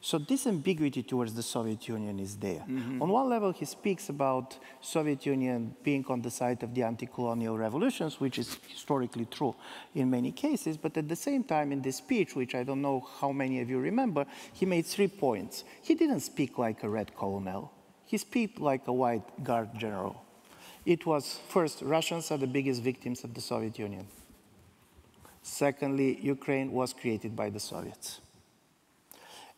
So this ambiguity towards the Soviet Union is there. On one level, he speaks about Soviet Union being on the side of the anti-colonial revolutions, which is historically true in many cases, but at the same time in this speech, which I don't know how many of you remember, he made 3 points. He didn't speak like a red colonel. He spoke like a white guard general. It was, first, Russians are the biggest victims of the Soviet Union. Secondly, Ukraine was created by the Soviets.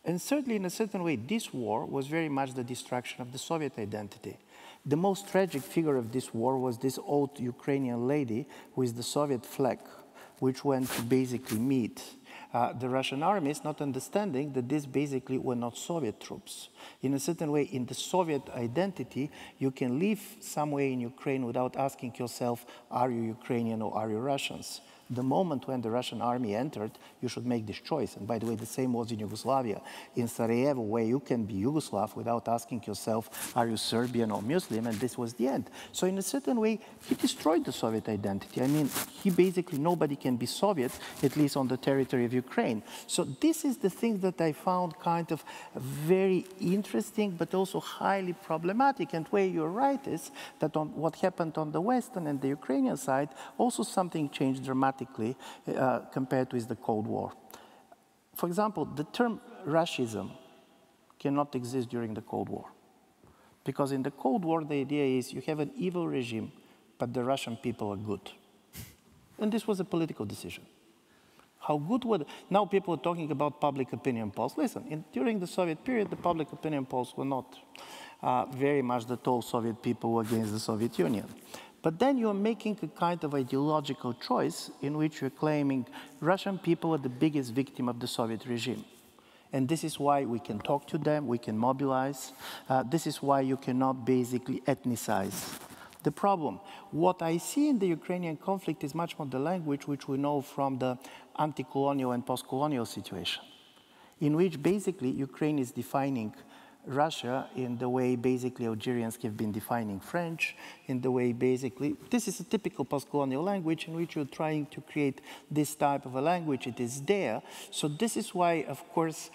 And thirdly, in a certain way, this war was very much the destruction of the Soviet identity. The most tragic figure of this war was this old Ukrainian lady with the Soviet flag, which went to basically meet the Russian armies, not understanding that these basically were not Soviet troops. In a certain way, in the Soviet identity, you can live somewhere in Ukraine without asking yourself, are you Ukrainian or are you Russians? The moment when the Russian army entered, you should make this choice. And by the way, the same was in Yugoslavia, in Sarajevo, where you can be Yugoslav without asking yourself, are you Serbian or Muslim? And this was the end. So in a certain way, he destroyed the Soviet identity. I mean, nobody can be Soviet, at least on the territory of Ukraine. So this is the thing that I found kind of very interesting, but also highly problematic. And where you're right is that on what happened on the Western and the Ukrainian side, also something changed dramatically compared with the Cold War. For example, the term Russism cannot exist during the Cold War. Because in the Cold War, the idea is you have an evil regime, but the Russian people are good. And this was a political decision. How good were now people are talking about public opinion polls. Listen, during the Soviet period, the public opinion polls were not very much that all Soviet people were against the Soviet Union. But then you're making a kind of ideological choice in which you're claiming Russian people are the biggest victim of the Soviet regime. And this is why we can talk to them, we can mobilize. This is why you cannot basically ethnicize the problem. What I see in the Ukrainian conflict is much more the language which we know from the anti-colonial and post-colonial situation, in which basically Ukraine is defining Russia in the way basically Algerians have been defining French, in the way basically, this is a typical post-colonial language in which you're trying to create this type of a language, it is there. So this is why, of course,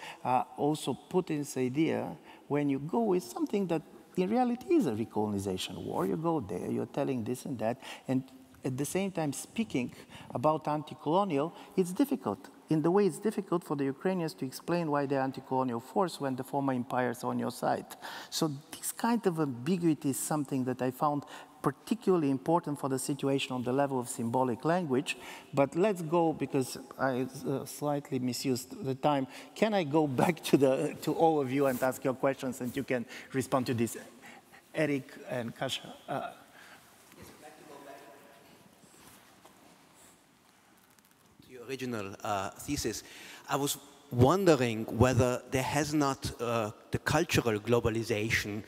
also Putin's idea, when you go with something that in reality is a recolonization war, you go there, you're telling this and that, and at the same time speaking about anti-colonial, it's difficult. In the way it's difficult for the Ukrainians to explain why they're anti-colonial force when the former empires are on your side. So this kind of ambiguity is something that I found particularly important for the situation on the level of symbolic language. But let's go, because I slightly misused the time. Can I go back to all of you and ask your questions and you can respond to this? Eric and Kasia. Original thesis, I was wondering whether there has not the cultural globalization,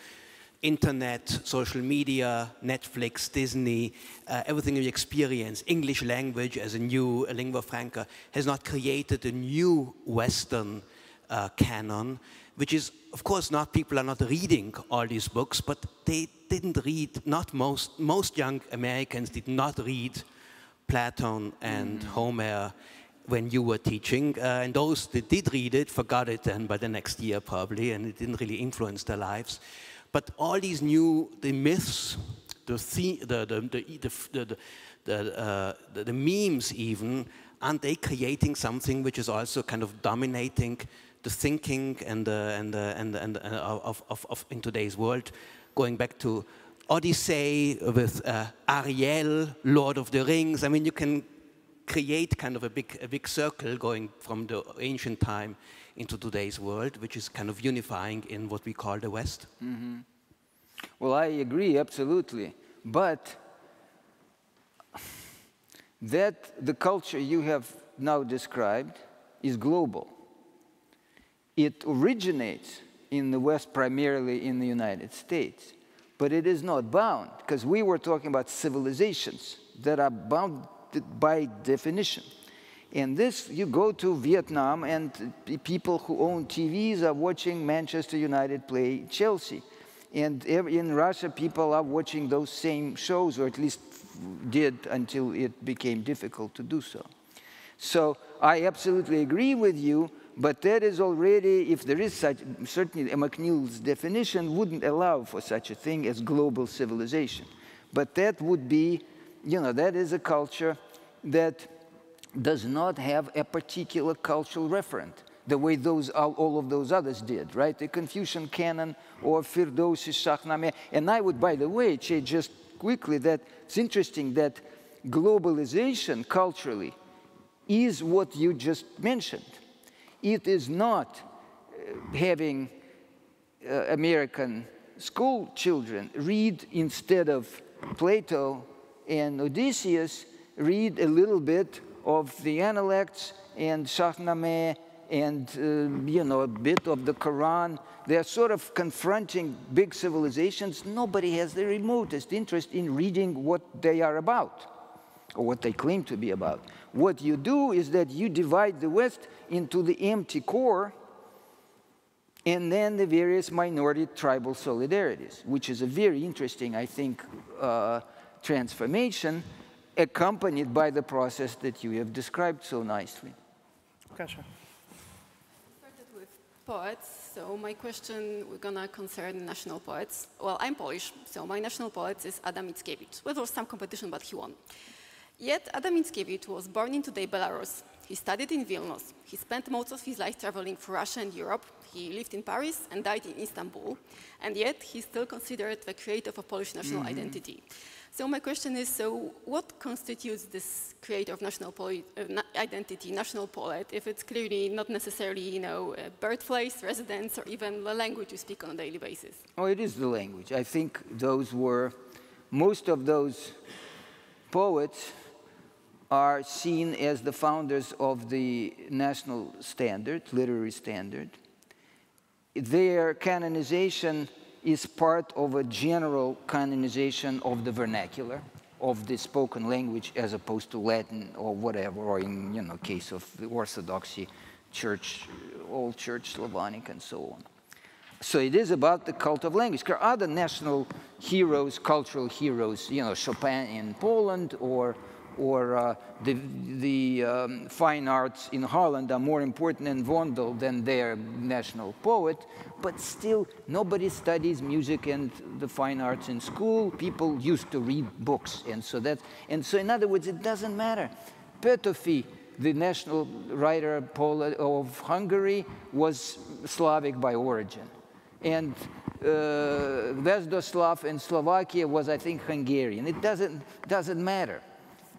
internet, social media, Netflix, Disney, everything we experience, English language as a new lingua franca, has not created a new Western canon, which is, of course, people are not reading all these books, but they didn't read, most young Americans did not read Plato and Homer when you were teaching, and those that did read it forgot it then by the next year probably, and it didn't really influence their lives. But all these the myths, the memes even, aren't they creating something which is also kind of dominating the thinking and of in today's world, going back to Odyssey with Ariel, Lord of the Rings. I mean, you can create kind of a big circle going from the ancient time into today's world, which is kind of unifying in what we call the West. Mm-hmm. Well, I agree, absolutely. But that the culture you have now described is global. It originates in the West, primarily in the United States. But it is not bound, because we were talking about civilizations that are bound by definition. And this, you go to Vietnam, and people who own TVs are watching Manchester United play Chelsea. And in Russia, people are watching those same shows, or at least did until it became difficult to do so. So I absolutely agree with you, but that is already, if there is such, certainly McNeil's definition wouldn't allow for such a thing as global civilization. But that would be, you know, that is a culture that does not have a particular cultural referent, the way all of those others did, right? The Confucian canon or Firdausi Shahnameh. And I would, by the way, say just quickly that it's interesting that globalization culturally is what you just mentioned. It is not having American school children read, instead of Plato and Odysseus, read a little bit of the Analects and Shahnameh and you know, a bit of the Quran. They're sort of confronting big civilizations. Nobody has the remotest interest in reading what they are about, or what they claim to be about. What you do is that you divide the West into the empty core and then the various minority tribal solidarities, which is a very interesting, I think, transformation, accompanied by the process that you have described so nicely. Kasia. Started with poets, so my question we're gonna concern national poets. Well, I'm Polish, so my national poet is Adam Mickiewicz. Well, there was some competition, but he won. Yet Adam Mickiewicz was born in today Belarus. He studied in Vilnius. He spent most of his life traveling through Russia and Europe. He lived in Paris and died in Istanbul. And yet he's still considered the creator of Polish national identity. So my question is, so what constitutes this creator of national identity, national poet, if it's clearly not necessarily, you know, a birthplace, residence, or even the language you speak on a daily basis? Oh, it is the language. I think those were, most of those poets are seen as the founders of the national standard, literary standard. Their canonization is part of a general canonization of the vernacular, of the spoken language, as opposed to Latin or whatever, or in, you know, case of the Orthodoxy, Church, Old Church, Slavonic, and so on. So it is about the cult of language. There are other national heroes, cultural heroes, you know, Chopin in Poland, or the fine arts in Holland are more important in Vondel than their national poet, but still nobody studies music and the fine arts in school. People used to read books, and so in other words, it doesn't matter. Petőfi, the national writer of Hungary, was Slavic by origin, and Vezdoslav in Slovakia was, I think, Hungarian. It doesn't matter.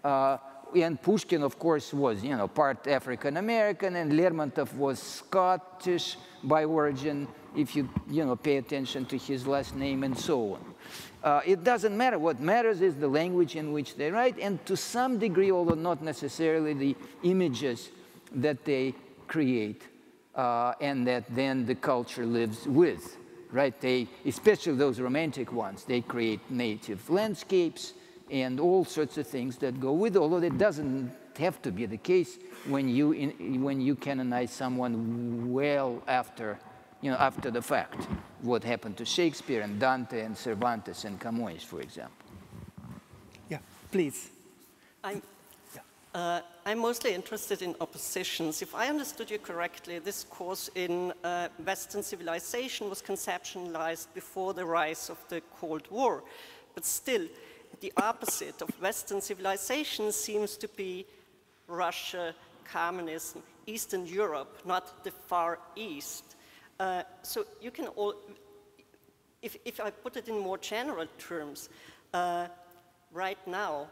And Pushkin, of course, was, you know, part African-American, and Lermontov was Scottish by origin, if you know, pay attention to his last name, and so on. It doesn't matter. What matters is the language in which they write, and to some degree, although not necessarily, the images that they create, and that then the culture lives with, right? They, especially those romantic ones, they create native landscapes, and all sorts of things that go with it, although it doesn't have to be the case when you canonize someone well after, you know, after the fact. What happened to Shakespeare and Dante and Cervantes and Camões, for example. Yeah, please. I'm mostly interested in oppositions. If I understood you correctly, this course in Western civilization was conceptualized before the rise of the Cold War. But still, the opposite of Western civilization seems to be Russia, communism, Eastern Europe, not the Far East. So you can all, if I put it in more general terms, right now,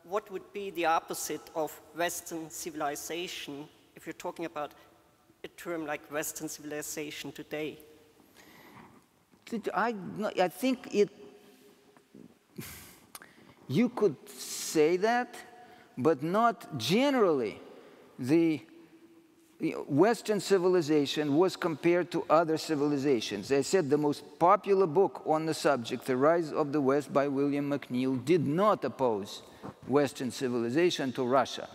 what would be the opposite of Western civilization if you're talking about a term like Western civilization today? I think you could say that, but not generally. The Western civilization was compared to other civilizations. I said the most popular book on the subject, The Rise of the West by William McNeill, did not oppose Western civilization to Russia.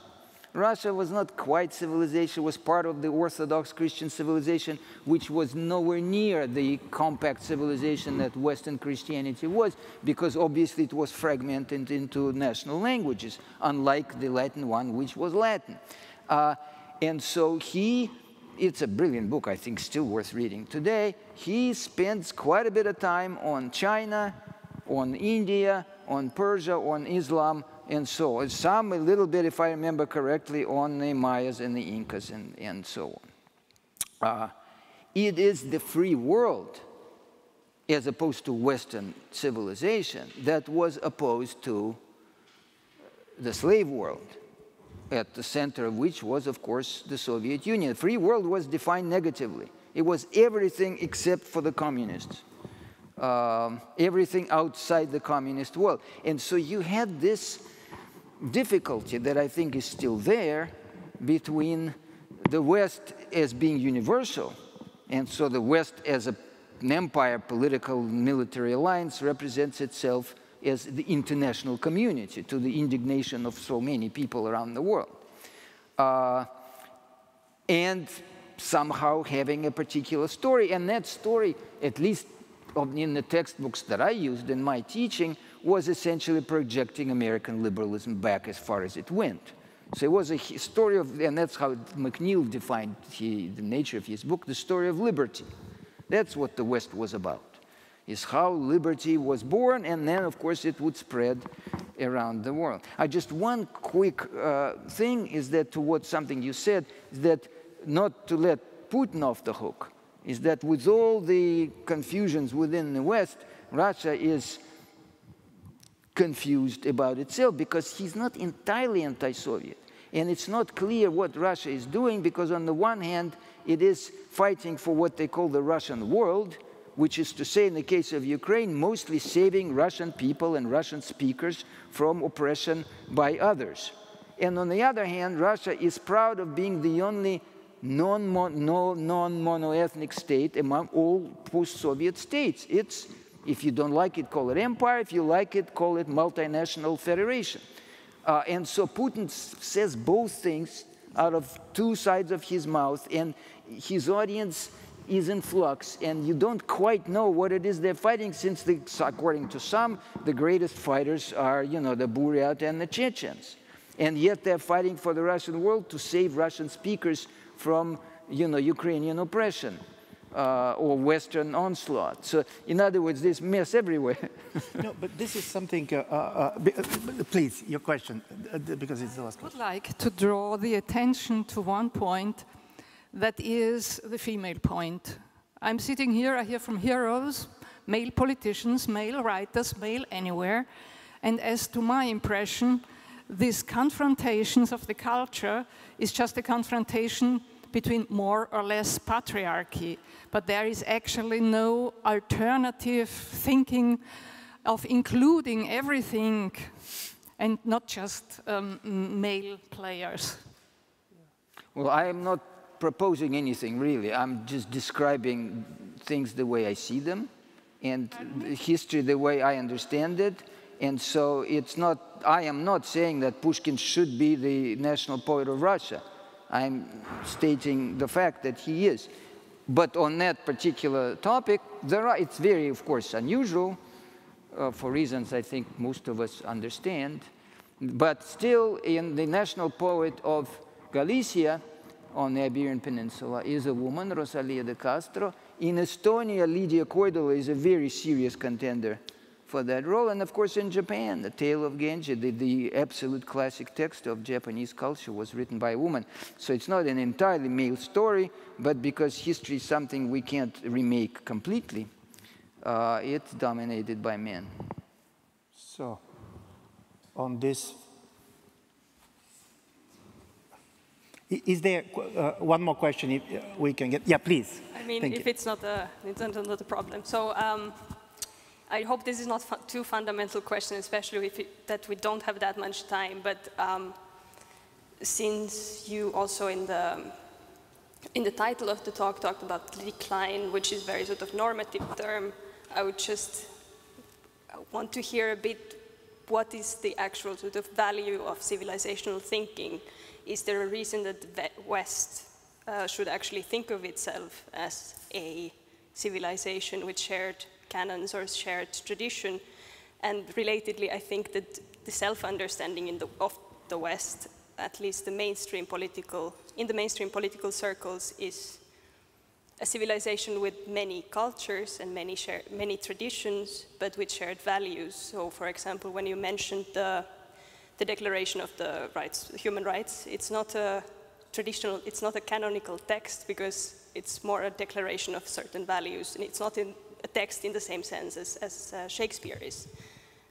Russia was not quite civilization, was part of the Orthodox Christian civilization, which was nowhere near the compact civilization that Western Christianity was, because obviously it was fragmented into national languages, unlike the Latin one, which was Latin. And so it's a brilliant book, I think, still worth reading today. He spends quite a bit of time on China, on India, on Persia, on Islam, and so some a little bit, if I remember correctly, on the Mayas and the Incas and so on. It is the free world, as opposed to Western civilization, that was opposed to the slave world, at the center of which was, of course, the Soviet Union. The free world was defined negatively. It was everything except for the communists. Everything outside the communist world. And so you had this difficulty that I think is still there between the West as being universal, and so the West as an empire, political, military alliance represents itself as the international community, to the indignation of so many people around the world. And somehow having a particular story, and that story, at least in the textbooks that I used in my teaching, was essentially projecting American liberalism back as far as it went. So it was a story of, and that's how McNeill defined the nature of his book, the story of liberty. That's what the West was about, is how liberty was born, and then, of course, it would spread around the world. Just one quick thing is that towards something you said, is that not to let Putin off the hook, is that with all the confusions within the West, Russia is confused about itself because he's not entirely anti-Soviet. And it's not clear what Russia is doing because on the one hand, it is fighting for what they call the Russian world, which is to say, in the case of Ukraine, mostly saving Russian people and Russian speakers from oppression by others. And on the other hand, Russia is proud of being the only non-monoethnic state among all post-Soviet states. It's, if you don't like it, call it empire. If you like it, call it multinational federation. And so Putin says both things out of two sides of his mouth, and his audience is in flux, and you don't quite know what it is they're fighting, since, according to some, the greatest fighters are, you know, the Buryat and the Chechens. And yet they're fighting for the Russian world to save Russian speakers from, you know, Ukrainian oppression or Western onslaught. So, in other words, there's mess everywhere. No, but this is something, please, your question, because it's the last question. I would like to draw the attention to one point that is the female point. I'm sitting here, I hear from heroes, male politicians, male writers, male anywhere, and as to my impression, these confrontations of the culture is just a confrontation between more or less patriarchy, but there is actually no alternative thinking of including everything and not just male players. Well, I am not proposing anything, really. I'm just describing things the way I see them, and history the way I understand it. And so it's not, I am not saying that Pushkin should be the national poet of Russia. I'm stating the fact that he is. But on that particular topic, it's very, of course, unusual, for reasons I think most of us understand. But still, in the national poet of Galicia, on the Iberian Peninsula, is a woman, Rosalia de Castro. In Estonia, Lydia Koidula is a very serious contender for that role. And of course, in Japan, The Tale of Genji, the absolute classic text of Japanese culture, was written by a woman. So it's not an entirely male story, but because history is something we can't remake completely, it's dominated by men. So, on this, is there one more question if we can get? Yeah, please. I mean, Thank if you. it's not a problem. So I hope this is not too fundamental question, especially that we don't have that much time. But since you also in the title of the talk talked about decline, which is very sort of normative term, I would just want to hear a bit what is the actual sort of value of civilizational thinking. Is there a reason that the West should actually think of itself as a civilization with shared canons or shared tradition? And relatedly, I think that the self-understanding of the West, at least in the mainstream political circles, is a civilization with many cultures and many traditions, but with shared values. So, for example, when you mentioned the Declaration of the Human Rights, it's not a traditional, it's not a canonical text because it's more a declaration of certain values, and it's not a text in the same sense as Shakespeare is.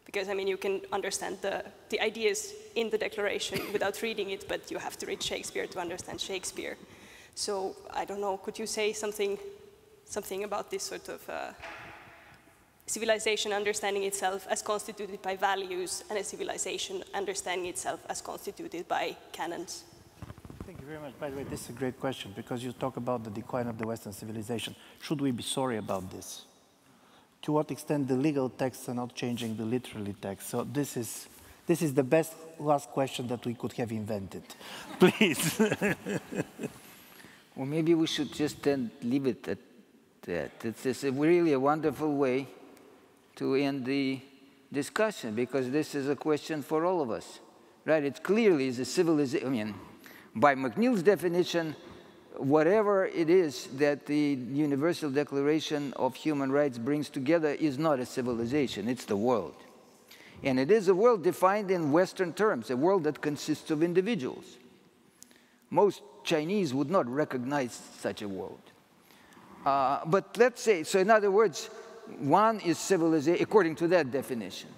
Because, I mean, you can understand the ideas in the Declaration without reading it, but you have to read Shakespeare to understand Shakespeare. So, I don't know, could you say something about this sort of civilization understanding itself as constituted by values and a civilization understanding itself as constituted by canons? Thank you very much. By the way, this is a great question because you talk about the decline of the Western civilization. Should we be sorry about this? To what extent the legal texts are not changing the literary text? So this is the best last question that we could have invented. Please. Well, maybe we should just then leave it at that. It's really a wonderful way to end the discussion, because this is a question for all of us, right? It clearly is a civilization. I mean, by McNeil's definition, whatever it is that the Universal Declaration of Human Rights brings together is not a civilization, it's the world. And it is a world defined in Western terms, a world that consists of individuals. Most Chinese would not recognize such a world. But let's say, so in other words, one is civilization, according to that definition,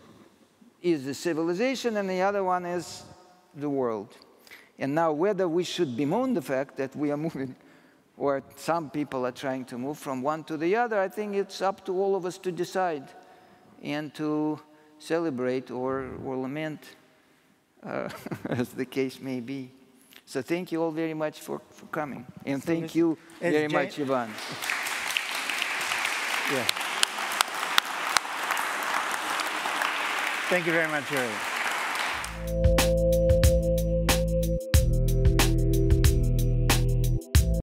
is the civilization, and the other one is the world. And now whether we should bemoan the fact that we are moving, or some people are trying to move from one to the other, I think it's up to all of us to decide and to celebrate or lament, as the case may be. So thank you all very much for coming. And thank you very much, Ivan. Yeah. Thank you very much, Yuri.